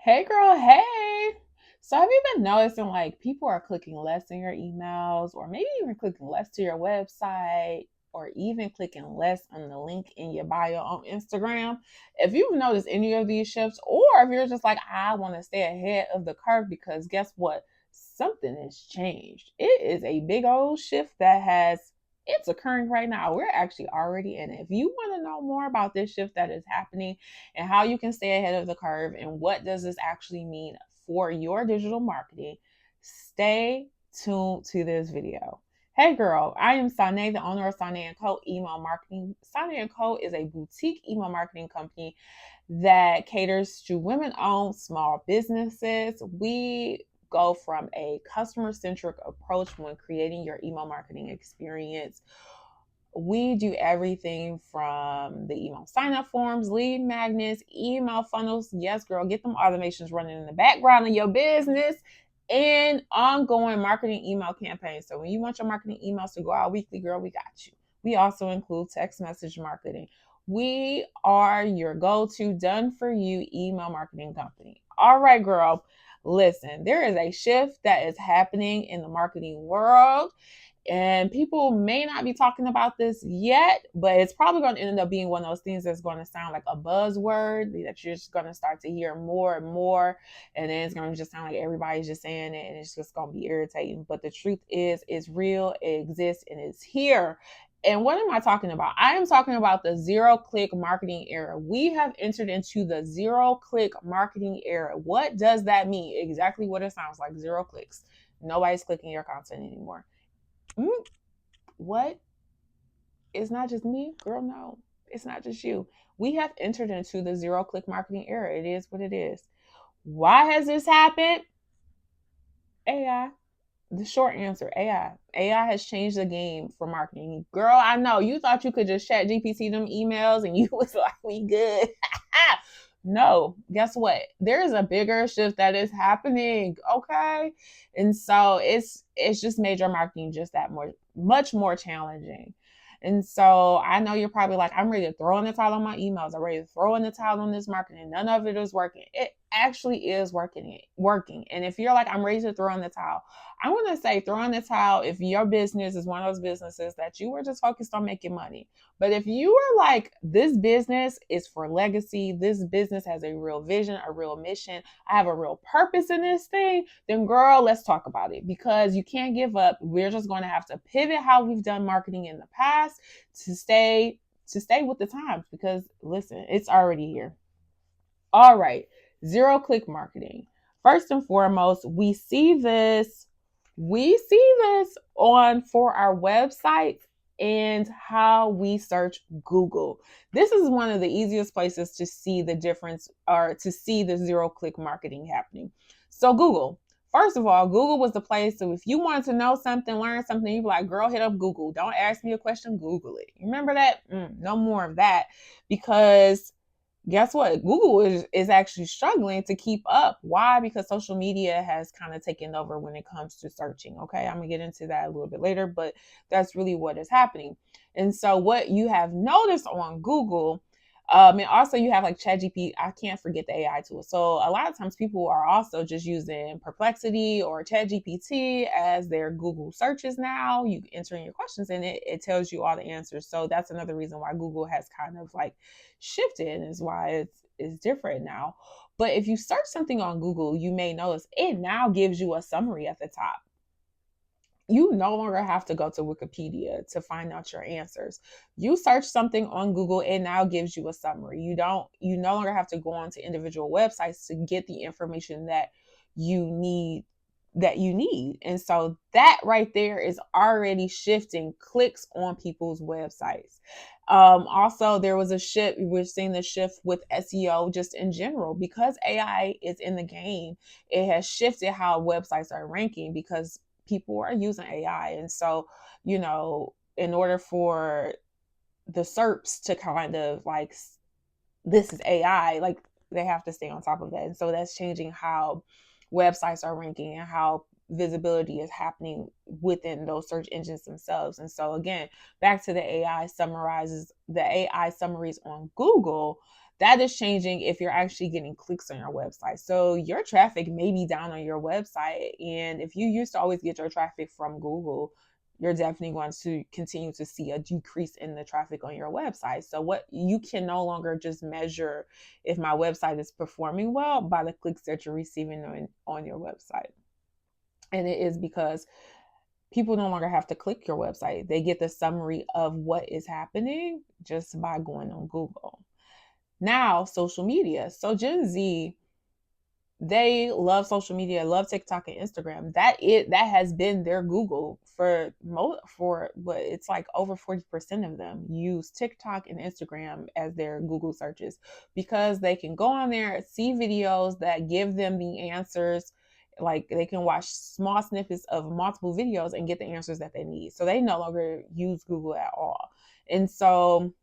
Hey girl, hey. So have you been noticing like people are clicking less in your emails or maybe even clicking less to your website or even clicking less on the link in your bio on Instagram? If you've noticed any of these shifts or if you're just like I want to stay ahead of the curve because guess what? Something has changed. It is a big old shift that has it's occurring right now. We're actually already in it. If you want to know more about this shift that is happening, and how you can stay ahead of the curve and what does this actually mean for your digital marketing, stay tuned to this video. Hey girl, I am Sonay, the owner of Sonay & Co. Email Marketing. Sonay & Co. is a boutique email marketing company that caters to women-owned small businesses. We go from a customer-centric approach when creating your email marketing experience. We do everything from the email sign up forms, lead magnets, email funnels. Yes, girl, get them automations running in the background of your business and ongoing marketing email campaigns. So when you want your marketing emails to go out weekly, girl, we got you. We also include text message marketing. We are your go to done for you email marketing company. All right, girl. Listen, there is a shift that is happening in the marketing world, and people may not be talking about this yet, but it's probably going to end up being one of those things that's going to sound like a buzzword that you're just going to start to hear more and more. And then it's going to just sound like everybody's just saying it and it's just going to be irritating. But the truth is, it's real, it exists, and it's here. And what am I talking about? I am talking about the zero click marketing era. We have entered into the zero click marketing era. What does that mean? Exactly what it sounds like, zero clicks. Nobody's clicking your content anymore. What? It's not just me, girl. No, it's not just you. We have entered into the zero click marketing era. It is what it is. Why has this happened? AI. The short answer, AI. AI has changed the game for marketing. Girl, I know you thought you could just chat GPT them emails and you was like, we good. No, guess what? There is a bigger shift that is happening. Okay. And so it's just made your marketing just that more much more challenging. And so I know you're probably like, I'm ready to throw in the towel on my emails. I'm ready to throw in the towel on this marketing. None of it is working. It actually is working. And if you're like, I'm ready to throw in the towel, I want to say throw in the towel if your business is one of those businesses that you were just focused on making money. But if you are like, this business is for legacy, this business has a real vision, a real mission, I have a real purpose in this thing, then girl, let's talk about it because you can't give up. We're just going to have to pivot how we've done marketing in the past to stay with the times because listen, it's already here. All right, zero click marketing. First and foremost, we see this on for our websites and how we search Google. This is one of the easiest places to see the difference or to see the zero click marketing happening. So Google, first of all, Google was the place. So if you wanted to know something, learn something, you'd be like, girl, hit up Google. Don't ask me a question, Google it. Remember that? No more of that because guess what? Google is actually struggling to keep up. Why? Because social media has kind of taken over when it comes to searching. Okay. I'm going to get into that a little bit later, but that's really what is happening. And so, what you have noticed on Google, and also you have like ChatGPT. I can't forget the AI tool. So a lot of times people are also just using Perplexity or ChatGPT as their Google searches now. You enter in your questions and it tells you all the answers. So that's another reason why Google has kind of like shifted and is why it's different now. But if you search something on Google, you may notice it now gives you a summary at the top. You no longer have to go to Wikipedia to find out your answers. You search something on Google, it now gives you a summary. You no longer have to go on to individual websites to get the information you need that you need. And so that right there is already shifting clicks on people's websites. Also, there was a shift. We're seeing the shift with SEO just in general because AI is in the game. It has shifted how websites are ranking because people are using AI. And so, in order for the SERPs to kind of like, this is AI, like they have to stay on top of that. And so that's changing how websites are ranking and how visibility is happening within those search engines themselves. And so again, back to the AI summaries on Google, that is changing if you're actually getting clicks on your website. So your traffic may be down on your website. And if you used to always get your traffic from Google, you're definitely going to continue to see a decrease in the traffic on your website. So what you can no longer just measure if my website is performing well by the clicks that you're receiving on your website. And it is because people no longer have to click your website. They get the summary of what is happening just by going on Google. Now, social media. So Gen Z, they love social media, love TikTok and Instagram. That has been their Google for what it's like over 40% of them use TikTok and Instagram as their Google searches because they can go on there, see videos that give them the answers. Like they can watch small snippets of multiple videos and get the answers that they need. So they no longer use Google at all. And so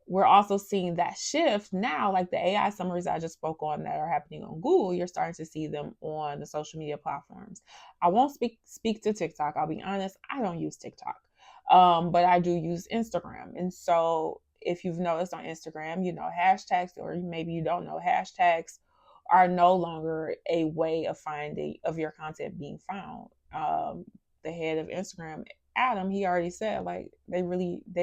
we're also seeing that shift now, like the AI summaries I just spoke on that are happening on Google, you're starting to see them on the social media platforms. I won't speak to TikTok. I'll be honest, I don't use TikTok, but I do use Instagram. And so if you've noticed on Instagram, hashtags, or maybe you don't know, hashtags are no longer a way of finding of your content being found. The head of Instagram, Adam, he already said like they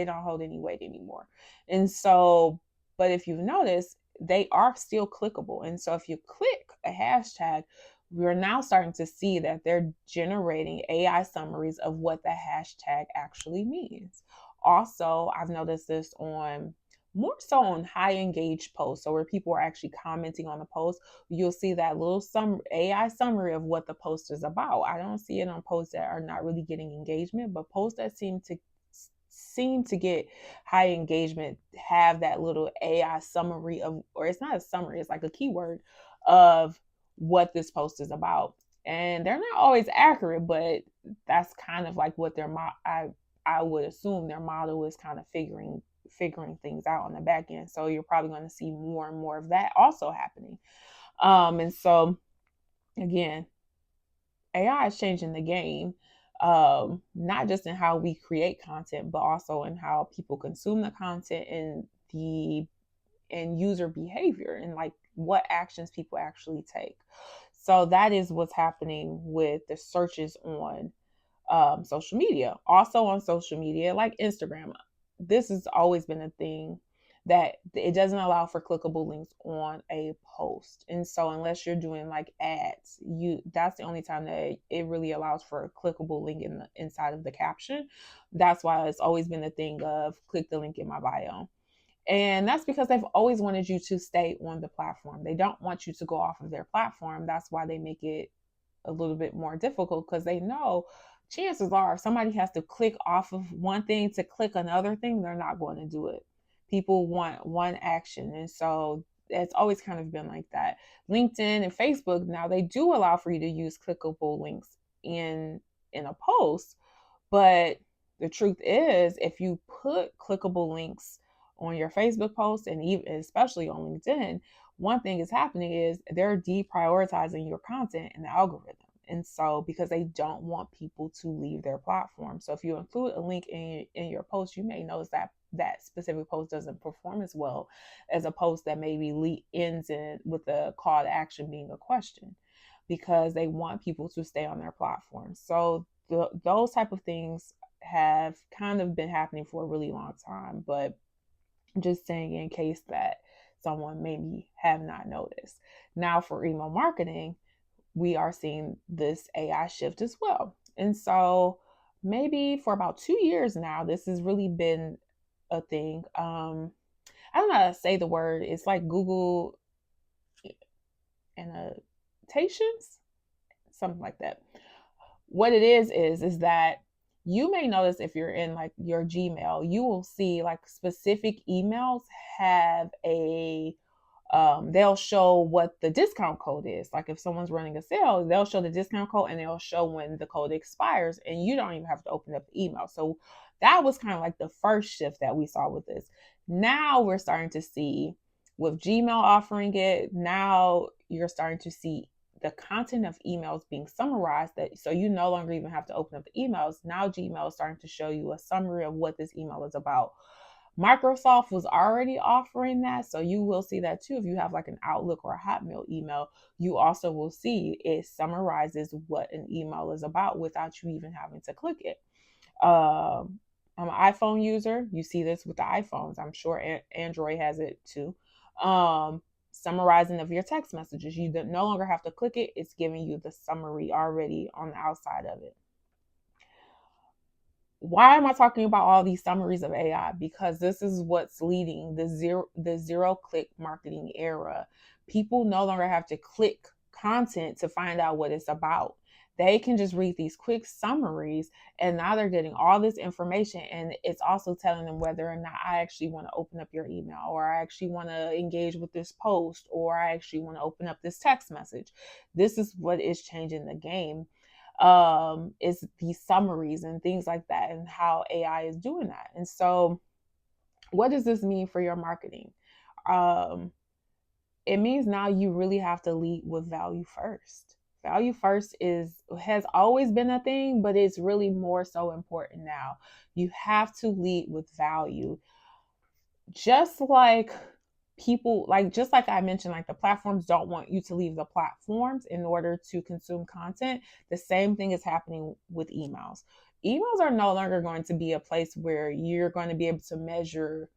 don't hold any weight anymore. And so, but if you've noticed, they are still clickable. And so if you click a hashtag, we're now starting to see that they're generating AI summaries of what the hashtag actually means. Also, I've noticed this on more so on high engaged posts. So where people are actually commenting on the post, you'll see that little AI summary of what the post is about. I don't see it on posts that are not really getting engagement, but posts that seem to get high engagement have that little AI summary of, or it's not a summary, it's like a keyword of what this post is about. And they're not always accurate, but that's kind of like what I would assume their model is kind of figuring things out on the back end. So you're probably going to see more and more of that also happening. And so again, AI is changing the game, not just in how we create content, but also in how people consume the content and user behavior and like what actions people actually take. So that is what's happening with the searches on social media. Also on social media, like Instagram, this has always been a thing that it doesn't allow for clickable links on a post. And so unless you're doing like ads, that's the only time that it really allows for a clickable link inside of the caption. That's why it's always been a thing of click the link in my bio. And that's because they've always wanted you to stay on the platform. They don't want you to go off of their platform. That's why they make it a little bit more difficult, because they know chances are if somebody has to click off of one thing to click another thing, they're not going to do it. People want one action. And so it's always kind of been like that. LinkedIn and Facebook, now they do allow for you to use clickable links in a post. But the truth is, if you put clickable links on your Facebook post and even especially on LinkedIn, one thing is happening is they're deprioritizing your content in the algorithm. And so because they don't want people to leave their platform. So if you include a link in your post, you may notice that that specific post doesn't perform as well as a post that maybe ends in with a call to action being a question, because they want people to stay on their platform. So those type of things have kind of been happening for a really long time, but just saying in case that someone maybe have not noticed. Now for email marketing, we are seeing this AI shift as well. And so maybe for about 2 years now, this has really been a thing. I don't know how to say the word. It's like Google annotations, something like that. What it is that you may notice if you're in like your Gmail, you will see like specific emails have a they'll show what the discount code is. Like if someone's running a sale, they'll show the discount code and they'll show when the code expires, and you don't even have to open up the email. So that was kind of like the first shift that we saw with this. Now we're starting to see with Gmail offering it, now you're starting to see the content of emails being summarized, that so you no longer even have to open up the emails. Now Gmail is starting to show you a summary of what this email is about. Microsoft was already offering that, so you will see that too. If you have like an Outlook or a Hotmail email, you also will see it summarizes what an email is about without you even having to click it. I'm an iPhone user. You see this with the iPhones. I'm sure Android has it too. Summarizing of your text messages. You no longer have to click it. It's giving you the summary already on the outside of it. Why am I talking about all these summaries of AI? Because this is what's leading the zero click marketing era. People no longer have to click content to find out what it's about. They can just read these quick summaries, and now they're getting all this information, and it's also telling them whether or not I actually want to open up your email, or I actually want to engage with this post, or I actually want to open up this text message. This is what is changing the game, is these summaries and things like that, and how AI is doing that. And so what does this mean for your marketing? um, it means now you really have to lead with value first. Value first has always been a thing, but it's really more so important now. You have to lead with value. Just like just like I mentioned, like the platforms don't want you to leave the platforms in order to consume content. The same thing is happening with emails. Emails are no longer going to be a place where you're going to be able to measure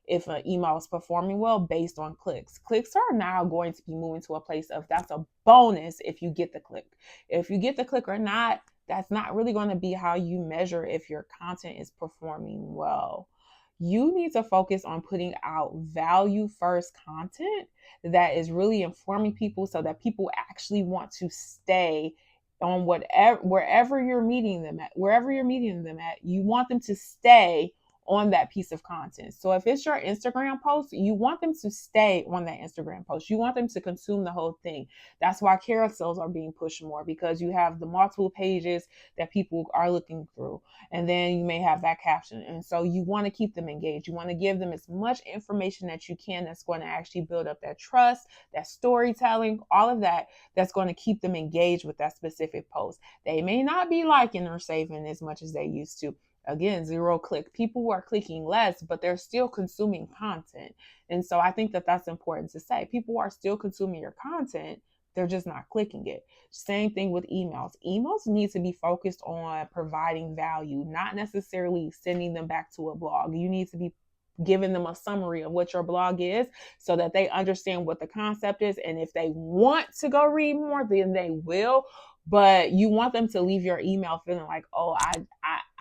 if an email is performing well based on clicks. Clicks are now going to be moving to a place of that's a bonus if you get the click. If you get the click or not, that's not really going to be how you measure if your content is performing well. You need to focus on putting out value first content that is really informing people so that people actually want to stay on wherever you're meeting them at. Wherever you're meeting them at, you want them to stay on that piece of content. So if it's your Instagram post, you want them to stay on that Instagram post. You want them to consume the whole thing. That's why carousels are being pushed more, because you have the multiple pages that people are looking through, and then you may have that caption. And so you want to keep them engaged. You want to give them as much information that you can that's going to actually build up that trust, that storytelling, all of that, that's going to keep them engaged with that specific post. They may not be liking or saving as much as they used to. Again, zero click. People are clicking less, but they're still consuming content. And so I think that that's important to say. People are still consuming your content, they're just not clicking it. Same thing with emails. Emails need to be focused on providing value, not necessarily sending them back to a blog. You need to be giving them a summary of what your blog is so that they understand what the concept is. And if they want to go read more, then they will. But you want them to leave your email feeling like, oh,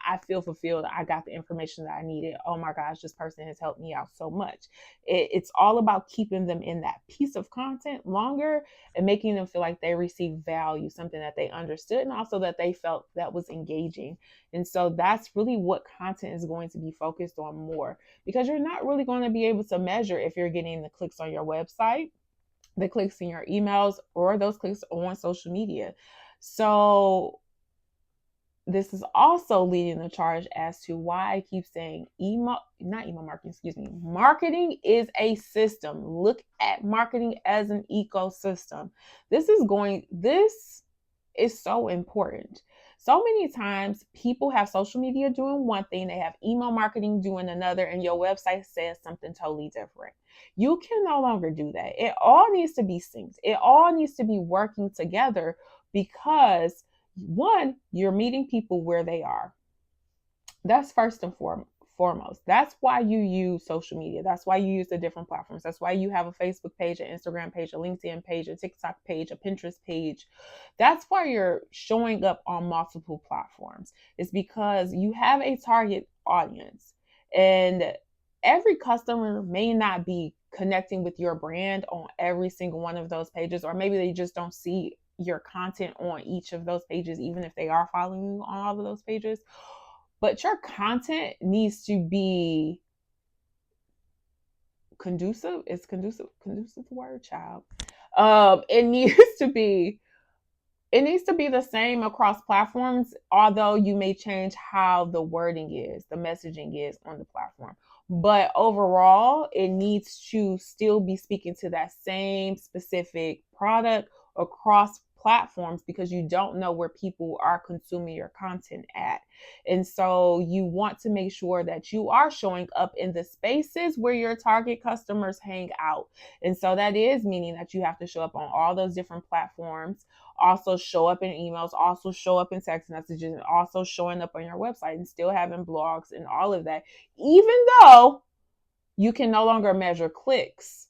I feel fulfilled. I got the information that I needed. Oh my gosh, this person has helped me out so much. It's all about keeping them in that piece of content longer and making them feel like they received value, something that they understood, and also that they felt that was engaging. And so that's really what content is going to be focused on more, because you're not really going to be able to measure if you're getting the clicks on your website, the clicks in your emails, or those clicks on social media. So this is also leading the charge as to why I keep saying not email marketing, excuse me. Marketing is a system. Look at marketing as an ecosystem. This is so important. So many times people have social media doing one thing, they have email marketing doing another, and your website says something totally different. You can no longer do that. It all needs to be synced. It all needs to be working together, because one, you're meeting people where they are. That's first and foremost. That's why you use social media. That's why you use the different platforms. That's why you have a Facebook page, an Instagram page, a LinkedIn page, a TikTok page, a Pinterest page. That's why you're showing up on multiple platforms. It's because you have a target audience, and every customer may not be connecting with your brand on every single one of those pages, or maybe they just don't see your content on each of those pages, even if they are following you on all of those pages. But your content needs to be conducive. Is conducive the word, child? It needs to be the same across platforms, although you may change how the wording is, the messaging is on the platform. But overall, it needs to still be speaking to that same specific product across platforms because you don't know where people are consuming your content at. And so you want to make sure that you are showing up in the spaces where your target customers hang out. And so that is meaning that you have to show up on all those different platforms, also show up in emails, also show up in text messages, and also showing up on your website and still having blogs and all of that. Even though you can no longer measure clicks,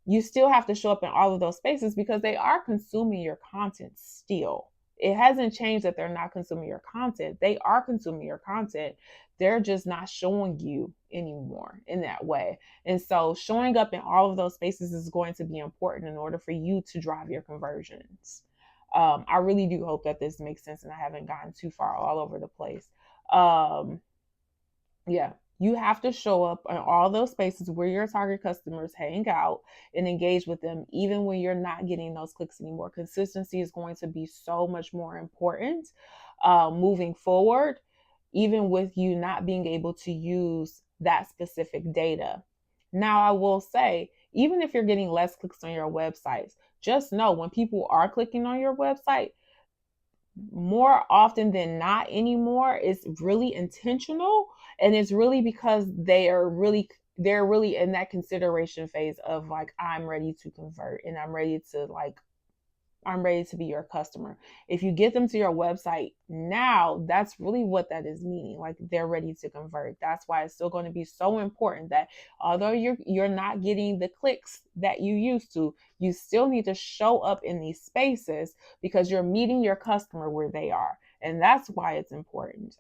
you still have to show up in all of those spaces because they are consuming your content still. It hasn't changed that they're not consuming your content. They are consuming your content. They're just not showing you anymore in that way. And so showing up in all of those spaces is going to be important in order for you to drive your conversions. I really do hope that this makes sense and I haven't gotten too far all over the place. Yeah, you have to show up in all those spaces where your target customers hang out and engage with them, even when you're not getting those clicks anymore. Consistency is going to be so much more important moving forward, even with you not being able to use that specific data. Now, I will say, even if you're getting less clicks on your websites, just know when people are clicking on your website, more often than not anymore, it's really intentional, and it's really because they're really in that consideration phase of like, I'm ready to convert and I'm ready to be your customer. If you get them to your website now, that's really what that is meaning. Like, they're ready to convert. That's why it's still going to be so important that although you're not getting the clicks that you used to, you still need to show up in these spaces because you're meeting your customer where they are. And that's why it's important.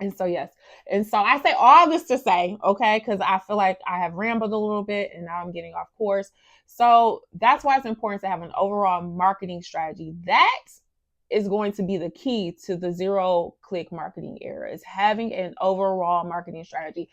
And so, yes. And so I say all this to say, okay, because I feel like I have rambled a little bit and now I'm getting off course. So that's why it's important to have an overall marketing strategy. That is going to be the key to the zero click marketing era, is having an overall marketing strategy.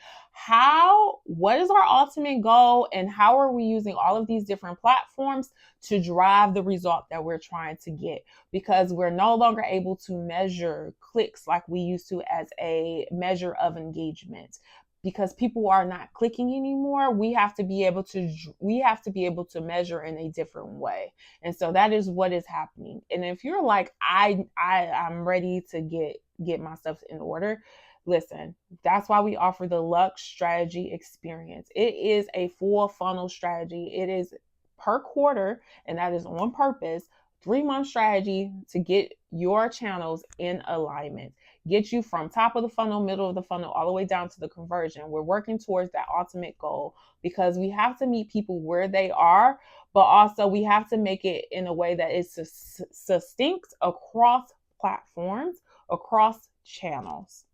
What is our ultimate goal, and how are we using all of these different platforms to drive the result that we're trying to get? Because we're no longer able to measure clicks like we used to as a measure of engagement. Because people are not clicking anymore, we have to be able to measure in a different way. And so that is what is happening. And if you're like, I'm ready to get my stuff in order, listen, that's why we offer the Lux Strategy Experience. It is a full funnel strategy. It is per quarter, and that is on purpose. 3-month strategy to get your channels in alignment, get you from top of the funnel, middle of the funnel, all the way down to the conversion. We're working towards that ultimate goal because we have to meet people where they are, but also we have to make it in a way that is succinct across platforms, across channels.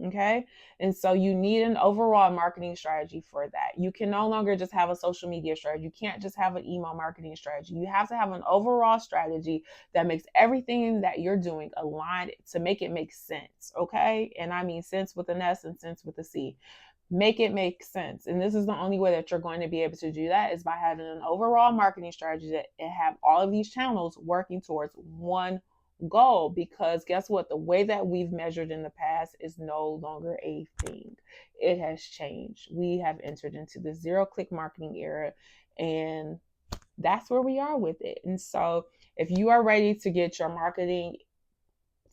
Okay. And so you need an overall marketing strategy for that. You can no longer just have a social media strategy. You can't just have an email marketing strategy. You have to have an overall strategy that makes everything that you're doing aligned to make it make sense. Okay. And I mean sense with an S and sense with a C. Make it make sense. And this is the only way that you're going to be able to do that, is by having an overall marketing strategy that have all of these channels working towards one goal. Because guess what? The way that we've measured in the past is no longer a thing. It has changed. We have entered into the zero click marketing era, and that's where we are with it. And so if you are ready to get your marketing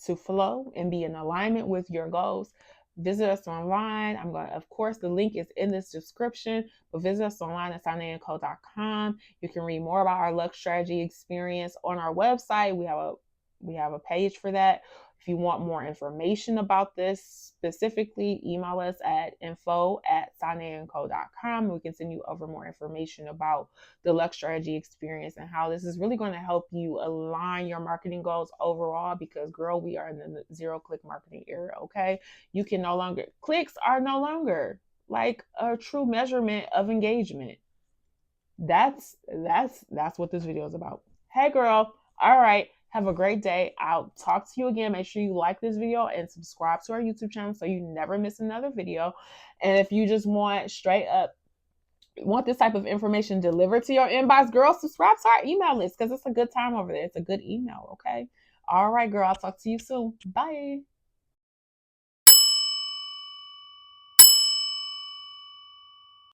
to flow and be in alignment with your goals, visit us online. Of course, the link is in this description, but visit us online at sonayandco.com. You can read more about our Lux Strategy Experience on our website. We have a page for that. If you want more information about this specifically, email us at info@sonayandco.com. We can send you over more information about the Lux Strategy Experience and how this is really going to help you align your marketing goals overall. Because, girl, we are in the zero click marketing era. Okay, clicks are no longer like a true measurement of engagement. That's what this video is about. Hey, girl. All right. Have a great day. I'll talk to you again. Make sure you like this video and subscribe to our YouTube channel so you never miss another video. And if you just want this type of information delivered to your inbox, girl, subscribe to our email list because it's a good time over there. It's a good email, okay? All right, girl. I'll talk to you soon. Bye.